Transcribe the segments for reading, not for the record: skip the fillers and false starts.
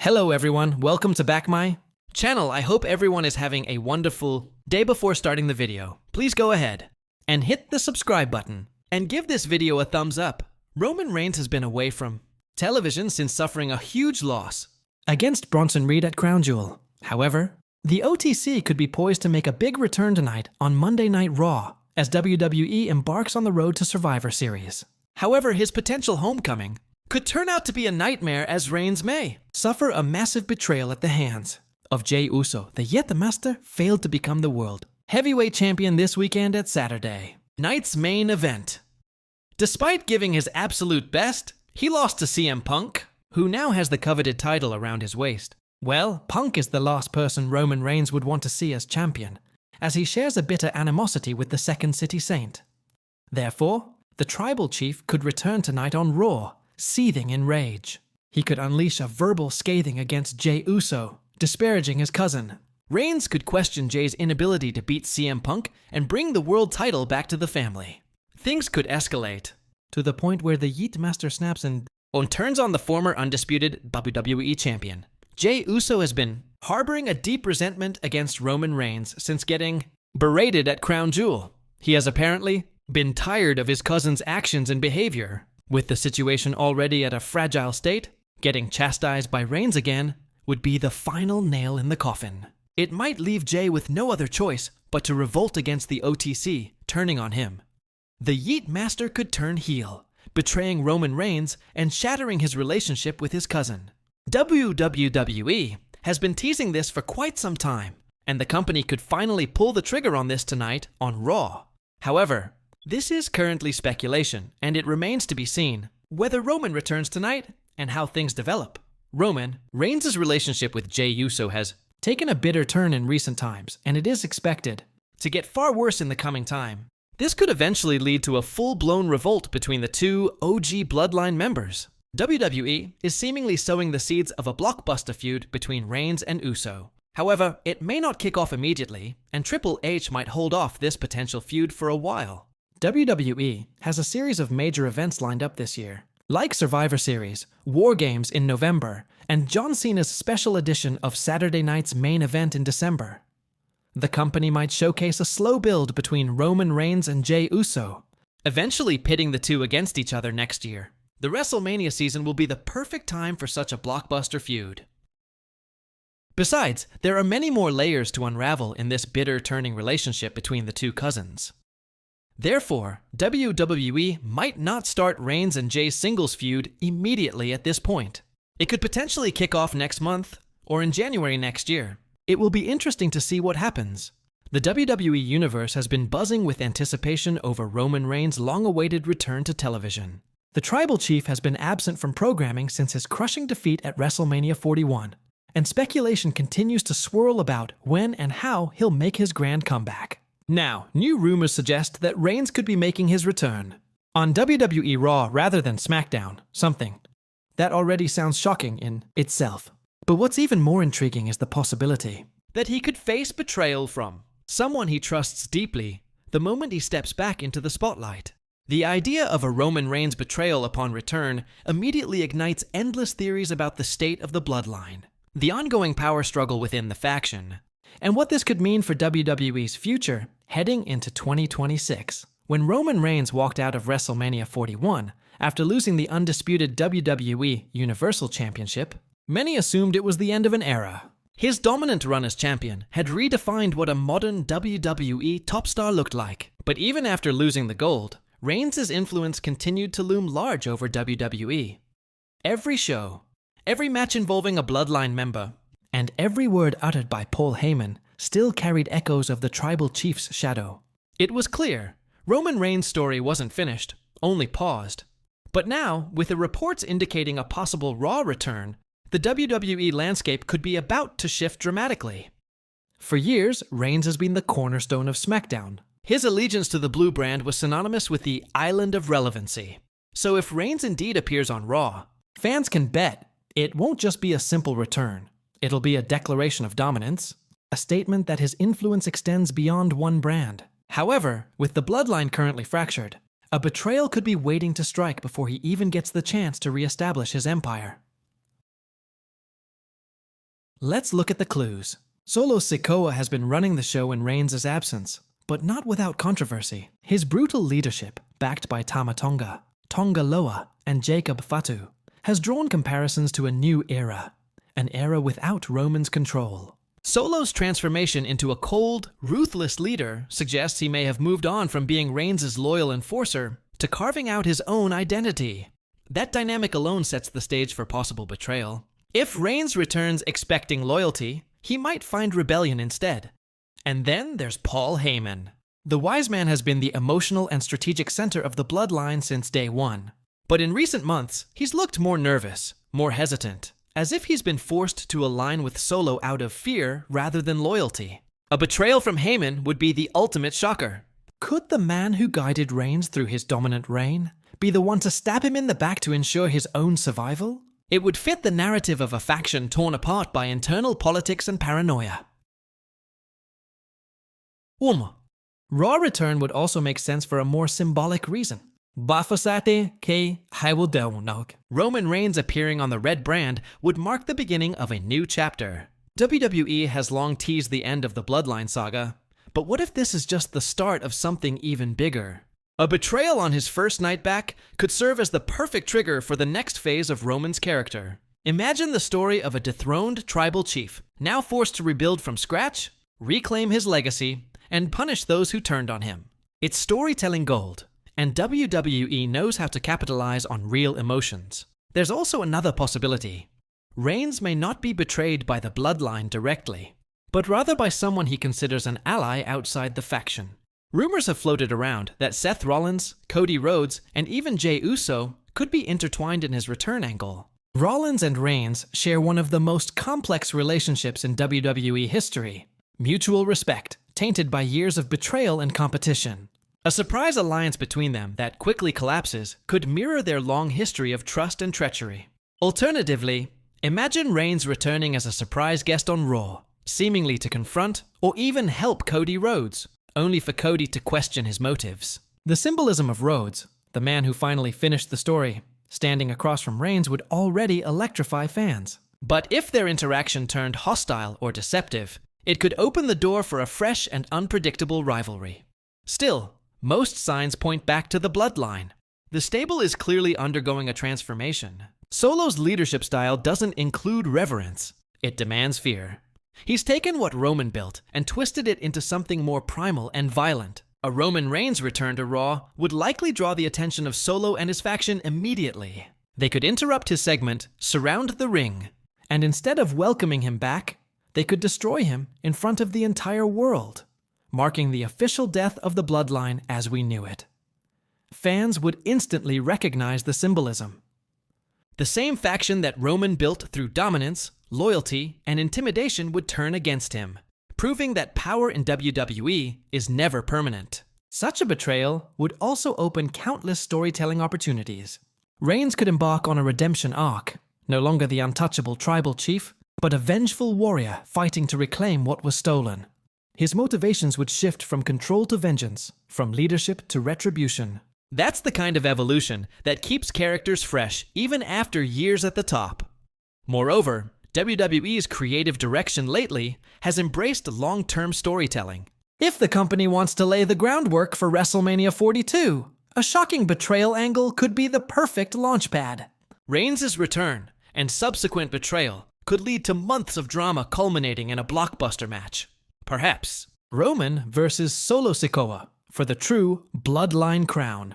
Hello everyone, welcome to back my channel. I hope everyone is having a wonderful day. Before starting the video, please go ahead and hit the subscribe button and give this video a thumbs up. Roman Reigns has been away from television since suffering a huge loss against Bronson Reed at Crown Jewel. However, the OTC could be poised to make a big return tonight on Monday Night Raw as WWE embarks on the road to Survivor Series. However, his potential homecoming could turn out to be a nightmare as Reigns may suffer a massive betrayal at the hands of Jey Uso. The Yet the Master failed to become the world heavyweight champion this weekend at Saturday night's main event. Despite giving his absolute best, he lost to CM Punk, who now has the coveted title around his waist. Well, Punk is the last person Roman Reigns would want to see as champion, as he shares a bitter animosity with the Second City Saint. Therefore, the tribal chief could return tonight on Raw, seething in rage. He could unleash a verbal scathing against Jey Uso, disparaging his cousin. Reigns could question Jey's inability to beat CM Punk and bring the world title back to the family. Things could escalate to the point where the Yeet Master snaps and turns on the former undisputed WWE champion. Jey Uso has been harboring a deep resentment against Roman Reigns since getting berated at Crown Jewel. He has apparently been tired of his cousin's actions and behavior. With the situation already at a fragile state, getting chastised by Reigns again would be the final nail in the coffin. It might leave Jey with no other choice but to revolt against the OTC, turning on him. The Yeet Master could turn heel, betraying Roman Reigns and shattering his relationship with his cousin. WWE has been teasing this for quite some time, and the company could finally pull the trigger on this tonight on Raw. However, this is currently speculation, and it remains to be seen whether Roman returns tonight and how things develop. Roman Reigns' relationship with Jey Uso has taken a bitter turn in recent times, and it is expected to get far worse in the coming time. This could eventually lead to a full-blown revolt between the two OG Bloodline members. WWE is seemingly sowing the seeds of a blockbuster feud between Reigns and Uso. However, it may not kick off immediately, and Triple H might hold off this potential feud for a while. WWE has a series of major events lined up this year, like Survivor Series, War Games in November, and John Cena's special edition of Saturday night's main event in December. The company might showcase a slow build between Roman Reigns and Jey Uso, eventually pitting the two against each other next year. The WrestleMania season will be the perfect time for such a blockbuster feud. Besides, there are many more layers to unravel in this bitter turning relationship between the two cousins. Therefore, WWE might not start Reigns and Jey's singles feud immediately at this point. It could potentially kick off next month or in January next year. It will be interesting to see what happens. The WWE Universe has been buzzing with anticipation over Roman Reigns' long-awaited return to television. The Tribal Chief has been absent from programming since his crushing defeat at WrestleMania 41, and speculation continues to swirl about when and how he'll make his grand comeback. Now, new rumors suggest that Reigns could be making his return on WWE Raw rather than SmackDown, something that already sounds shocking in itself. But what's even more intriguing is the possibility that he could face betrayal from someone he trusts deeply the moment he steps back into the spotlight. The idea of a Roman Reigns betrayal upon return immediately ignites endless theories about the state of the bloodline, the ongoing power struggle within the faction, and what this could mean for WWE's future heading into 2026. When Roman Reigns walked out of WrestleMania 41 after losing the undisputed WWE Universal Championship, many assumed it was the end of an era. His dominant run as champion had redefined what a modern WWE top star looked like. But even after losing the gold, Reigns' influence continued to loom large over WWE. Every show, every match involving a Bloodline member, and every word uttered by Paul Heyman still carried echoes of the Tribal Chief's shadow. It was clear Roman Reigns' story wasn't finished, only paused. But now, with the reports indicating a possible Raw return, the WWE landscape could be about to shift dramatically. For years, Reigns has been the cornerstone of SmackDown. His allegiance to the blue brand was synonymous with the island of relevancy. So if Reigns indeed appears on Raw, fans can bet it won't just be a simple return. It'll be a declaration of dominance, a statement that his influence extends beyond one brand. However, with the bloodline currently fractured, a betrayal could be waiting to strike before he even gets the chance to reestablish his empire. Let's look at the clues. Solo Sikoa has been running the show in Reigns' absence, but not without controversy. His brutal leadership, backed by Tama Tonga, Tonga Loa, and Jacob Fatu, has drawn comparisons to a new era, an era without Roman's control. Solo's transformation into a cold, ruthless leader suggests he may have moved on from being Reigns' loyal enforcer to carving out his own identity. That dynamic alone sets the stage for possible betrayal. If Reigns returns expecting loyalty, he might find rebellion instead. And then there's Paul Heyman. The wise man has been the emotional and strategic center of the bloodline since day one. But in recent months, he's looked more nervous, more hesitant, as if he's been forced to align with Solo out of fear rather than loyalty. A betrayal from Heyman would be the ultimate shocker. Could the man who guided Reigns through his dominant reign be the one to stab him in the back to ensure his own survival? It would fit the narrative of a faction torn apart by internal politics and paranoia. Raw return would also make sense for a more symbolic reason. Roman Reigns appearing on the red brand would mark the beginning of a new chapter. WWE has long teased the end of the Bloodline saga, but what if this is just the start of something even bigger? A betrayal on his first night back could serve as the perfect trigger for the next phase of Roman's character. Imagine the story of a dethroned tribal chief, now forced to rebuild from scratch, reclaim his legacy, and punish those who turned on him. It's storytelling gold, and WWE knows how to capitalize on real emotions. There's also another possibility. Reigns may not be betrayed by the bloodline directly, but rather by someone he considers an ally outside the faction. Rumors have floated around that Seth Rollins, Cody Rhodes, and even Jey Uso could be intertwined in his return angle. Rollins and Reigns share one of the most complex relationships in WWE history. Mutual respect, tainted by years of betrayal and competition. A surprise alliance between them that quickly collapses could mirror their long history of trust and treachery. Alternatively, imagine Reigns returning as a surprise guest on Raw, seemingly to confront or even help Cody Rhodes, only for Cody to question his motives. The symbolism of Rhodes, the man who finally finished the story, standing across from Reigns would already electrify fans. But if their interaction turned hostile or deceptive, it could open the door for a fresh and unpredictable rivalry. Still, most signs point back to the bloodline. The stable is clearly undergoing a transformation. Solo's leadership style doesn't include reverence. It demands fear. He's taken what Roman built and twisted it into something more primal and violent. A Roman Reigns return to Raw would likely draw the attention of Solo and his faction immediately. They could interrupt his segment, surround the ring, and instead of welcoming him back, they could destroy him in front of the entire world, marking the official death of the bloodline as we knew it. Fans would instantly recognize the symbolism. The same faction that Roman built through dominance, loyalty, and intimidation would turn against him, proving that power in WWE is never permanent. Such a betrayal would also open countless storytelling opportunities. Reigns could embark on a redemption arc, no longer the untouchable tribal chief, but a vengeful warrior fighting to reclaim what was stolen. His motivations would shift from control to vengeance, from leadership to retribution. That's the kind of evolution that keeps characters fresh even after years at the top. Moreover, WWE's creative direction lately has embraced long-term storytelling. If the company wants to lay the groundwork for WrestleMania 42, a shocking betrayal angle could be the perfect launchpad. Reigns' return and subsequent betrayal could lead to months of drama culminating in a blockbuster match. Perhaps Roman versus Solo Sikoa for the true bloodline crown.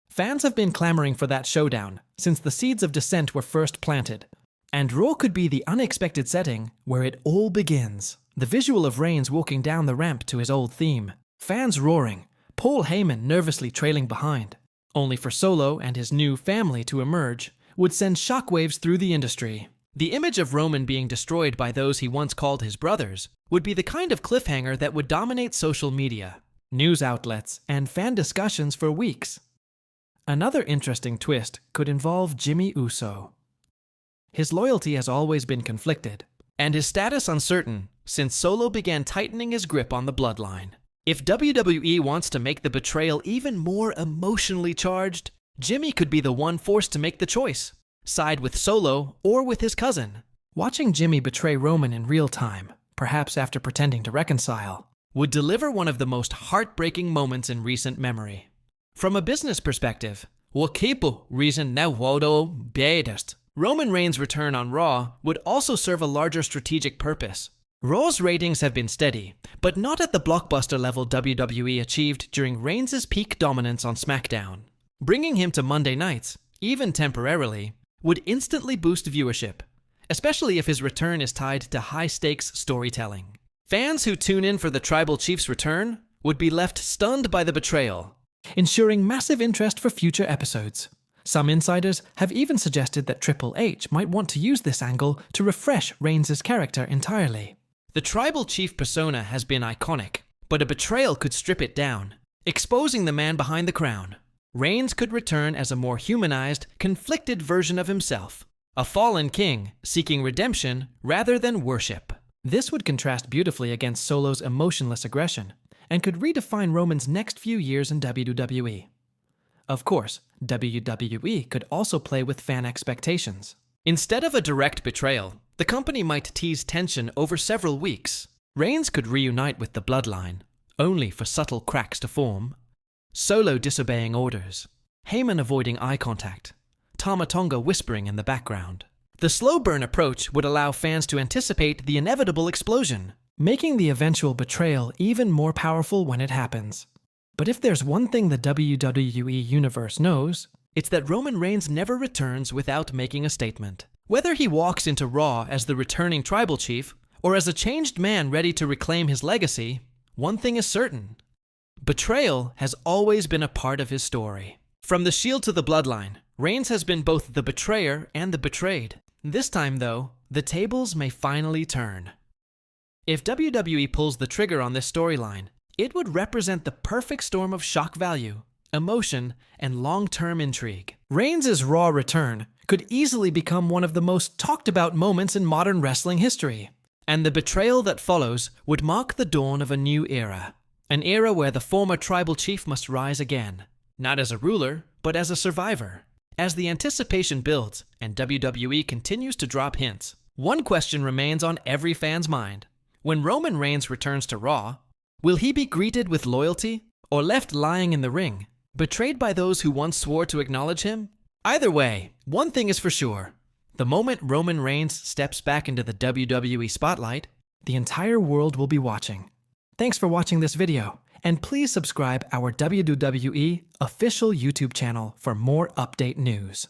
Fans have been clamoring for that showdown since the seeds of dissent were first planted. And Raw could be the unexpected setting where it all begins. The visual of Reigns walking down the ramp to his old theme, fans roaring, Paul Heyman nervously trailing behind, only for Solo and his new family to emerge, would send shockwaves through the industry. The image of Roman being destroyed by those he once called his brothers would be the kind of cliffhanger that would dominate social media, news outlets, and fan discussions for weeks. Another interesting twist could involve Jimmy Uso. His loyalty has always been conflicted, and his status uncertain since Solo began tightening his grip on the bloodline. If WWE wants to make the betrayal even more emotionally charged, Jimmy could be the one forced to make the choice, side with Solo or with his cousin. Watching Jimmy betray Roman in real time, perhaps after pretending to reconcile, would deliver one of the most heartbreaking moments in recent memory. From a business perspective, Roman Reigns' return on Raw would also serve a larger strategic purpose. Raw's ratings have been steady, but not at the blockbuster level WWE achieved during Reigns' peak dominance on SmackDown. Bringing him to Monday nights, even temporarily, would instantly boost viewership, especially if his return is tied to high-stakes storytelling. Fans who tune in for the Tribal Chief's return would be left stunned by the betrayal, ensuring massive interest for future episodes. Some insiders have even suggested that Triple H might want to use this angle to refresh Reigns' character entirely. The Tribal Chief persona has been iconic, but a betrayal could strip it down, exposing the man behind the crown. Reigns could return as a more humanized, conflicted version of himself, a fallen king seeking redemption rather than worship. This would contrast beautifully against Solo's emotionless aggression, and could redefine Roman's next few years in WWE. Of course, WWE could also play with fan expectations. Instead of a direct betrayal, the company might tease tension over several weeks. Reigns could reunite with the Bloodline, only for subtle cracks to form. Solo disobeying orders, Heyman avoiding eye contact, Tama Tonga whispering in the background. The slow burn approach would allow fans to anticipate the inevitable explosion, making the eventual betrayal even more powerful when it happens. But if there's one thing the WWE Universe knows, it's that Roman Reigns never returns without making a statement. Whether he walks into Raw as the returning Tribal Chief, or as a changed man ready to reclaim his legacy, one thing is certain. Betrayal has always been a part of his story. From the Shield to the Bloodline, Reigns has been both the betrayer and the betrayed. This time, though, the tables may finally turn. If WWE pulls the trigger on this storyline, it would represent the perfect storm of shock value, emotion, and long-term intrigue. Reigns' Raw return could easily become one of the most talked-about moments in modern wrestling history, and the betrayal that follows would mark the dawn of a new era. An era where the former Tribal Chief must rise again, not as a ruler, but as a survivor. As the anticipation builds and WWE continues to drop hints, one question remains on every fan's mind. When Roman Reigns returns to Raw, will he be greeted with loyalty or left lying in the ring, betrayed by those who once swore to acknowledge him? Either way, one thing is for sure. The moment Roman Reigns steps back into the WWE spotlight, the entire world will be watching. Thanks for watching this video, and please subscribe our WWE official YouTube channel for more update news.